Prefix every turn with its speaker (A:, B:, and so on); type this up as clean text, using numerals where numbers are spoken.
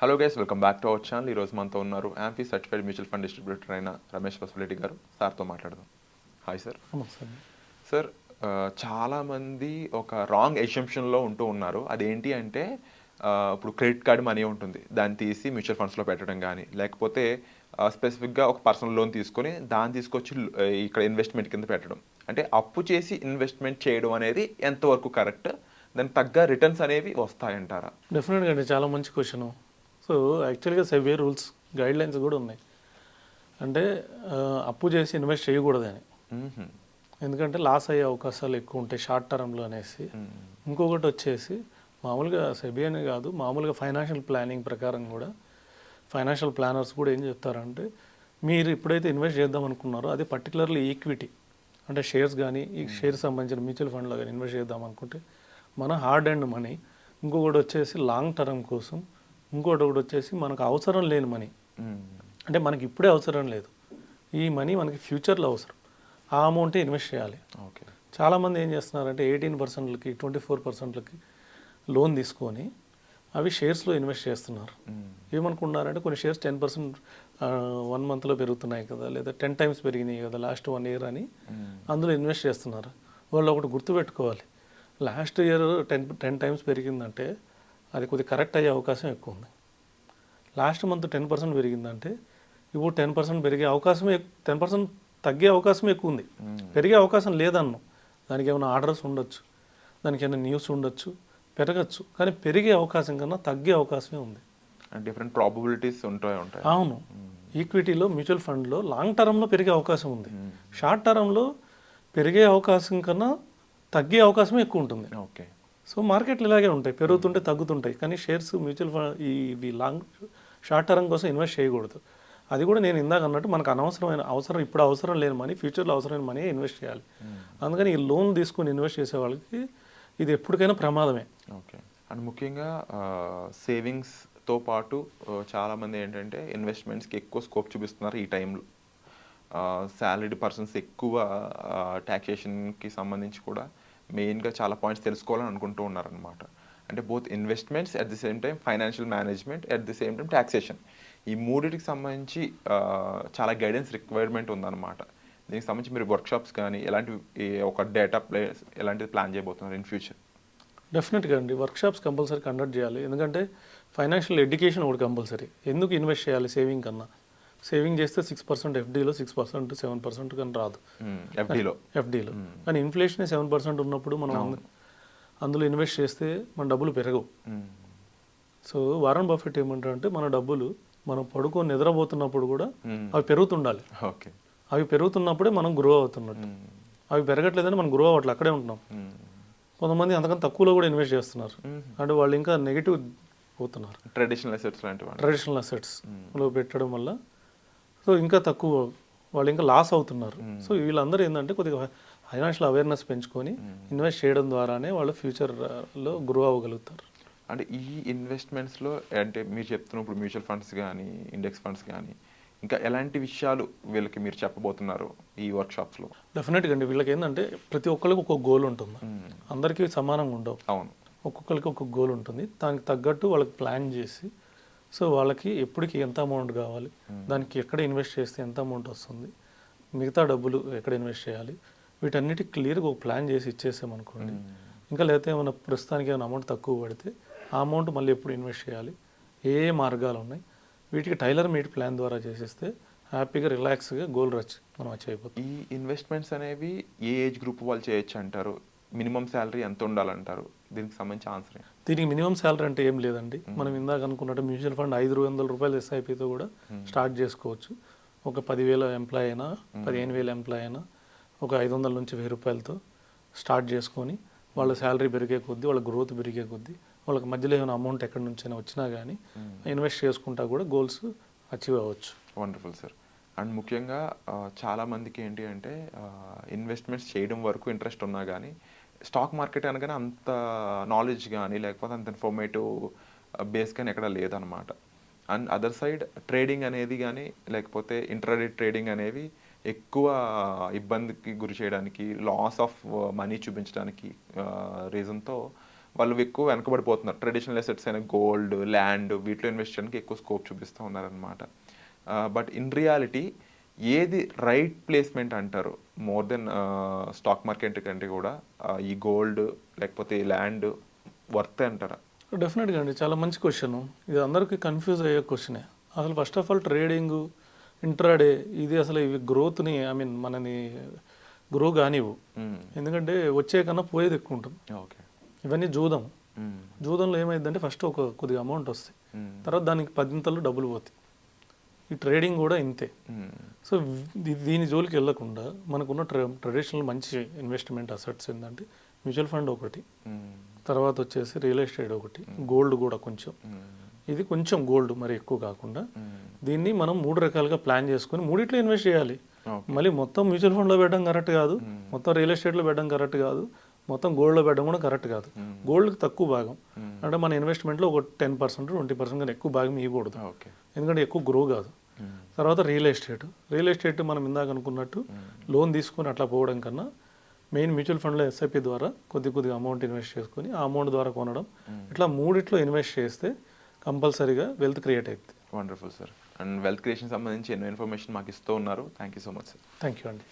A: Hello guys, welcome back to our channel. ఈరోజు మనతో ఉన్నారు amphi certified mutual fund distributor అయిన రమేష్ పసుపులెడ్డి గారు. సార్తో మాట్లాడదాం. Hi sir. సార్, చాలామంది ఒక రాంగ్ ఎసంప్షన్లో ఉంటూ ఉన్నారు. అదేంటి అంటే ఇప్పుడు క్రెడిట్ కార్డ్ మనీ ఉంటుంది, దాన్ని తీసి మ్యూచువల్ ఫండ్స్లో పెట్టడం కానీ, లేకపోతే స్పెసిఫిక్గా ఒక పర్సనల్ లోన్ తీసుకొని దాన్ని తీసుకొచ్చి ఇక్కడ ఇన్వెస్ట్మెంట్ కింద పెట్టడం. అంటే అప్పు చేసి ఇన్వెస్ట్మెంట్ చేయడం అనేది ఎంతవరకు కరెక్ట్, దానికి తగ్గ రిటర్న్స్ అనేవి వస్తాయంటారా?
B: డెఫినెట్గా అండి, చాలా మంచి క్వశ్చన్. సో యాక్చువల్గా సెవే రూల్స్ గైడ్ లైన్స్ కూడా ఉన్నాయి. అంటే అప్పు చేసి ఇన్వెస్ట్ చేయకూడదని, ఎందుకంటే లాస్ అయ్యే అవకాశాలు ఎక్కువ ఉంటాయి షార్ట్ టర్మ్లో అనేసి. ఇంకొకటి వచ్చేసి మామూలుగా సెబీ అనే కాదు, మామూలుగా ఫైనాన్షియల్ ప్లానింగ్ ప్రకారం కూడా ఫైనాన్షియల్ ప్లానర్స్ కూడా ఏం చెప్తారంటే, మీరు ఎప్పుడైతే ఇన్వెస్ట్ చేద్దాం అనుకున్నారో అది పర్టికులర్లీ ఈక్విటీ అంటే షేర్స్ కానీ, ఈ షేర్స్ సంబంధించిన మ్యూచువల్ ఫండ్లో కానీ ఇన్వెస్ట్ చేద్దాం అనుకుంటే మన హార్డ్ అండ్ మనీ, ఇంకొకటి వచ్చేసి లాంగ్ టర్మ్ కోసం, ఇంకోటి ఒకటి వచ్చేసి మనకు అవసరం లేని మనీ. అంటే మనకి ఇప్పుడే అవసరం లేదు, ఈ మనీ మనకి ఫ్యూచర్లో అవసరం, ఆ అమౌంటే ఇన్వెస్ట్ చేయాలి.
A: ఓకే.
B: చాలామంది ఏం చేస్తున్నారంటే 18%లకి 24%లకి లోన్ తీసుకొని అవి షేర్స్లో ఇన్వెస్ట్ చేస్తున్నారు. ఏమనుకుంటున్నారంటే కొన్ని షేర్స్ 10% 1 మంత్లో పెరుగుతున్నాయి కదా, లేదా 10 times పెరిగినాయి కదా లాస్ట్ 1 year అని అందులో ఇన్వెస్ట్ చేస్తున్నారు. వాళ్ళు ఒకటి గుర్తుపెట్టుకోవాలి, లాస్ట్ ఇయర్ 10 times పెరిగిందంటే అది కొద్దిగా కరెక్ట్ అయ్యే అవకాశం ఎక్కువ ఉంది. లాస్ట్ మంత్ 10% పెరిగిందంటే ఇప్పుడు 10% పెరిగే అవకాశమే, 10% తగ్గే అవకాశం ఎక్కువ ఉంది. పెరిగే అవకాశం లేదన్నాం, దానికి ఏమైనా ఆర్డర్స్ ఉండొచ్చు, దానికి ఏమైనా న్యూస్ ఉండొచ్చు, పెరగచ్చు, కానీ పెరిగే అవకాశం కన్నా తగ్గే అవకాశమే ఉంది.
A: డిఫరెంట్ ప్రాబబిలిటీస్ ఉంటాయి.
B: అవును, ఈక్విటీలో మ్యూచువల్ ఫండ్లో లాంగ్ టర్మ్లో పెరిగే అవకాశం ఉంది, షార్ట్ టర్మ్లో పెరిగే అవకాశం కన్నా తగ్గే అవకాశమే ఎక్కువ ఉంటుంది.
A: ఓకే.
B: సో మార్కెట్లు ఇలాగే ఉంటాయి, పెరుగుతుంటే తగ్గుతుంటాయి. కానీ షేర్స్ మ్యూచువల్ ఫండ్ ఇవి లాంగ్ షార్ట్ టర్మ్ కోసం ఇన్వెస్ట్ చేయకూడదు. అది కూడా నేను ఇందాక అన్నట్టు మనకు అనవసరమైన అవసరం, ఇప్పుడు అవసరం లేని మనీ ఫ్యూచర్లో అవసరమైన మనీ ఇన్వెస్ట్ చేయాలి. అందుకని ఈ లోన్ తీసుకుని ఇన్వెస్ట్ చేసే వాళ్ళకి ఇది ఎప్పటికైనా ప్రమాదమే.
A: ఓకే. అండ్ ముఖ్యంగా సేవింగ్స్తో పాటు చాలామంది ఏంటంటే ఇన్వెస్ట్మెంట్స్కి ఎక్కువ స్కోప్ చూపిస్తున్నారు ఈ టైంలో. శాలరీడ్ పర్సన్స్ ఎక్కువ ట్యాక్సేషన్కి సంబంధించి కూడా మెయిన్గా చాలా పాయింట్స్ తెలుసుకోవాలని అనుకుంటూ ఉన్నారనమాట. అంటే both investments at the same time financial management at the same time taxation, ఈ మూడింటికి సంబంధించి చాలా గైడెన్స్ రిక్వైర్మెంట్ ఉందన్నమాట. దీనికి సంబంధించి మీరు వర్క్షాప్స్ కానీ ఎలాంటివి, ఒక డేటా ప్లేస్ ఎలాంటిది ప్లాన్ చేయబోతున్నారు ఇన్ ఫ్యూచర్?
B: డెఫినెట్గా అండి, వర్క్షాప్స్ కంపల్సరీ కండక్ట్ చేయాలి. ఎందుకంటే ఫైనాన్షియల్ ఎడ్యుకేషన్ ఒకటి కంపల్సరీ. ఎందుకు ఇన్వెస్ట్ చేయాలి సేవింగ్ కన్నా? సేవింగ్ చేస్తే 6% ఎఫ్డీలో, 6% 7% కానీ రాదు ఎఫ్డీలో. కానీ ఇన్ఫ్లేషన్ 7% ఉన్నప్పుడు మనం అందులో ఇన్వెస్ట్ చేస్తే మన డబ్బులు పెరగవు. సో వారన్ బఫెట్ ఏమంటారంటే, మన డబ్బులు మనం పడుకొని నిద్రపోతున్నప్పుడు కూడా అవి పెరుగుతుండాలి.
A: ఓకే.
B: అవి పెరుగుతున్నప్పుడే మనం గ్రో అవుతున్నట్టు. అవి పెరగట్లేదని మనం గ్రో అవ్వట్లేదు, అక్కడే ఉంటున్నాం. కొంతమంది అంతకన్నా తక్కువలో కూడా ఇన్వెస్ట్ చేస్తున్నారు, అంటే వాళ్ళు ఇంకా నెగిటివ్ పోతున్నారు.
A: ట్రెడిషనల్
B: అసెట్స్లో పెట్టడం వల్ల సో ఇంకా తక్కువ, వాళ్ళు ఇంకా లాస్ అవుతున్నారు. సో వీళ్ళందరూ ఏంటంటే కొద్దిగా ఫైనాన్షియల్ అవేర్నెస్ పెంచుకొని ఇన్వెస్ట్ చేయడం ద్వారానే వాళ్ళు ఫ్యూచర్లో గ్రో అవ్వగలుగుతారు.
A: అంటే ఈ ఇన్వెస్ట్మెంట్స్లో అంటే మీరు చెప్తున్నప్పుడు మ్యూచువల్ ఫండ్స్ కానీ, ఇండెక్స్ ఫండ్స్ కానీ, ఇంకా ఎలాంటి విషయాలు వీళ్ళకి మీరు చెప్పబోతున్నారు ఈ వర్క్షాప్స్లో?
B: డెఫినెట్గా అండి, వీళ్ళకి ఏంటంటే ప్రతి ఒక్కరికి ఒక్కొక్క గోల్ ఉంటుంది, అందరికీ సమానంగా ఉండవు.
A: అవును,
B: ఒక్కొక్కరికి ఒక్కొక్క గోల్ ఉంటుంది. దానికి తగ్గట్టు వాళ్ళకి ప్లాన్ చేసి, సో వాళ్ళకి ఎప్పటికి ఎంత అమౌంట్ కావాలి, దానికి ఎక్కడ ఇన్వెస్ట్ చేస్తే ఎంత అమౌంట్ వస్తుంది, మిగతా డబ్బులు ఎక్కడ ఇన్వెస్ట్ చేయాలి, వీటన్నిటికి క్లియర్గా ఒక ప్లాన్ చేసి ఇచ్చేసామనుకోండి. ఇంకా లేకపోతే ఏమైనా ప్రస్తుతానికి ఏమైనా అమౌంట్ తక్కువ పడితే ఆ అమౌంట్ మళ్ళీ ఎప్పుడు ఇన్వెస్ట్ చేయాలి, ఏ మార్గాలు ఉన్నాయి, వీటికి టైలర్ మేడ్ ప్లాన్ ద్వారా చేసేస్తే హ్యాపీగా రిలాక్స్గా గోల్ మనం అచీవ్ అయిపోతాం.
A: ఈ ఇన్వెస్ట్మెంట్స్ అనేవి ఏ ఏజ్ గ్రూప్ వాళ్ళు చేయొచ్చు అంటారు? మినిమం శాలరీ ఎంత ఉండాలంటారు? దీనికి సంబంధించి ఆన్సర్.
B: దీనికి మినిమం శాలరీ అంటే ఏం లేదండి. మనం ఇందాక అనుకున్నట్టు మ్యూచువల్ ఫండ్ 500 రూపాయలు ఎస్ఐపితో కూడా స్టార్ట్ చేసుకోవచ్చు. ఒక 10,000 ఎంప్లాయ్ అయినా, 15,000 ఎంప్లాయ్ అయినా ఒక 500 నుంచి 1000 రూపాయలతో స్టార్ట్ చేసుకొని వాళ్ళ శాలరీ పెరిగే కొద్దీ, వాళ్ళ గ్రోత్ పెరిగే కొద్దీ, వాళ్ళకి మధ్యలో ఏమైనా అమౌంట్ ఎక్కడి నుంచైనా వచ్చినా కానీ ఇన్వెస్ట్ చేసుకుంటా కూడా గోల్స్ అచీవ్ అవ్వచ్చు.
A: Wonderful sir. అండ్ ముఖ్యంగా చాలామందికి ఏంటి అంటే ఇన్వెస్ట్మెంట్స్ చేయడం వరకు ఇంట్రెస్ట్ ఉన్నా కానీ స్టాక్ మార్కెట్ అనగానే అంత నాలెడ్జ్ కానీ లేకపోతే అంత ఇన్ఫర్మేటివ్ బేస్ కానీ ఎక్కడ లేదనమాట. అండ్ అదర్ సైడ్ ట్రేడింగ్ అనేది కానీ లేకపోతే ఇంట్రాడే ట్రేడింగ్ అనేవి ఎక్కువ ఇబ్బందికి గురి చేయడానికి, లాస్ ఆఫ్ మనీ చూపించడానికి రీజన్తో వాళ్ళు ఎక్కువ వెనకబడిపోతున్నారు. ట్రెడిషనల్ అసెట్స్ అయిన గోల్డ్, ల్యాండ్ వీటిలో ఇన్వెస్ట్ చేయడానికి ఎక్కువ స్కోప్ చూపిస్తూ ఉన్నారనమాట. బట్ ఇన్ రియాలిటీ ఏది రైట్ ప్లేస్మెంట్ అంటారు? మోర్ దెన్ స్టాక్ మార్కెట్ కంటే కూడా ఈ గోల్డ్ లేకపోతే ల్యాండ్ వర్త్ అంటారా?
B: డెఫినెట్గా అండి, చాలా మంచి క్వశ్చన్. ఇది అందరికీ కన్ఫ్యూజ్ అయ్యే క్వశ్చనే. అసలు first of all trading, intraday ఇది అసలు ఇవి గ్రోత్ని మనని గ్రో కానివ్వు. ఎందుకంటే వచ్చే కన్నా పోయేది ఎక్కువ ఉంటుంది.
A: ఓకే.
B: ఇవన్నీ జూదంలో ఏమైందంటే ఫస్ట్ కొద్దిగా అమౌంట్ వస్తాయి, తర్వాత దానికి 10 డబ్బులు పోతాయి. ఈ ట్రేడింగ్ కూడా ఇంతే. సో దీని జోలికి వెళ్ళకుండా మనకున్న ట్రెడిషనల్ మంచి ఇన్వెస్ట్మెంట్ అసెట్స్ ఏంటంటే మ్యూచువల్ ఫండ్ ఒకటి, తర్వాత వచ్చేసి రియల్ ఎస్టేట్ ఒకటి, గోల్డ్ కూడా కొంచెం. ఇది కొంచెం గోల్డ్ మరి ఎక్కువ కాకుండా దీన్ని మనం 3 రకాలుగా ప్లాన్ చేసుకొని మూడిట్లో ఇన్వెస్ట్ చేయాలి. మళ్ళీ మొత్తం మ్యూచువల్ ఫండ్లో పెట్టడం కరెక్ట్ కాదు, మొత్తం రియల్ ఎస్టేట్లో పెట్టడం కరెక్ట్ కాదు, మొత్తం గోల్డ్లో పెట్టడం కూడా కరెక్ట్ కాదు. గోల్డ్కి తక్కువ భాగం అంటే మన ఇన్వెస్ట్మెంట్లో ఒక 10%, 20% కన్నా ఎక్కువ భాగం ఇవ్వకూడదు, ఎందుకంటే ఎక్కువ గ్రో కాదు. తర్వాత రియల్ ఎస్టేట్ మనం ఇందాక అనుకున్నట్టు లోన్ తీసుకొని అట్లా పోవడం కన్నా మెయిన్ మ్యూచువల్ ఫండ్లో ఎస్ఐపి ద్వారా కొద్దిగా అమౌంట్ ఇన్వెస్ట్ చేసుకొని ఆ అమౌంట్ ద్వారా కొనడం, ఇట్లా మూడిట్లో ఇన్వెస్ట్ చేస్తే కంపల్సరీగా వెల్త్ క్రియేట్ అవుతుంది.
A: Wonderful sir. And wealth creation సంబంధించి ఎన్నో ఇన్ఫర్మేషన్ మాకు ఇస్తూ ఉన్నారు. Thank you so much sir.
B: Thank you అండి.